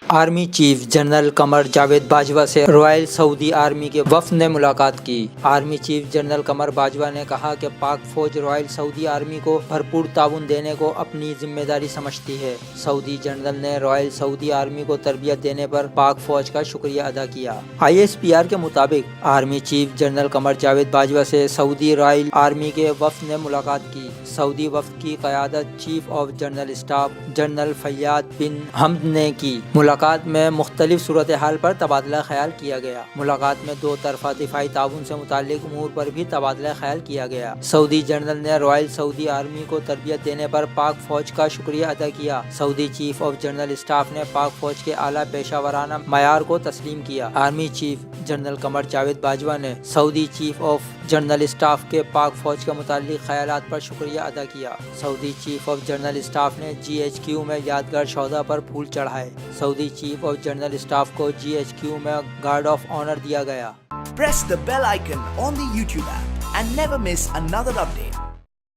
Army chief general Qamar Javed Bajwa سے Royal سعودی army کے وفد نے ملاقات کی۔ Army chief general Qamar Bajwa نے کہا کہ پاک فوج رائل سعودی آرمی کو بھرپور تعاون دینے کو اپنی ذمہ داری سمجھتی ہے۔ سعودی جنرل نے رائل سعودی آرمی کو تربیت دینے پر پاک فوج کا شکریہ ادا کیا۔ ISPR کے مطابق army chief general Qamar Javed Bajwa سے سعودی رائل آرمی کے وفد نے ملاقات کی۔ سعودی وفد کی قیادت chief of general staff general Fayyad bin Hamad نے کی۔ ملاقات میں مختلف صورتحال پر تبادلہ خیال کیا گیا۔ ملاقات میں دو طرفہ دفاعی تعاون سے متعلق امور پر بھی تبادلہ خیال کیا گیا۔ سعودی جنرل نے رائل سعودی آرمی کو تربیت دینے پر پاک فوج کا شکریہ ادا کیا۔ سعودی چیف آف جنرل اسٹاف نے پاک فوج کے اعلیٰ پیشہ ورانہ معیار کو تسلیم کیا۔ Army chief general Qamar Javed Bajwa نے سعودی چیف آف جنرل اسٹاف کے پاک فوج کے متعلق خیالات پر شکریہ ادا کیا۔ سعودی چیف آف جنرل اسٹاف نے GHQ میں یادگار شہداء پر پھول چڑھائے۔ سعودی چیف آف جنرل اسٹاف کو GHQ میں گارڈ آف آنر دیا گیا۔ Press the bell icon on the YouTube app and never miss another update.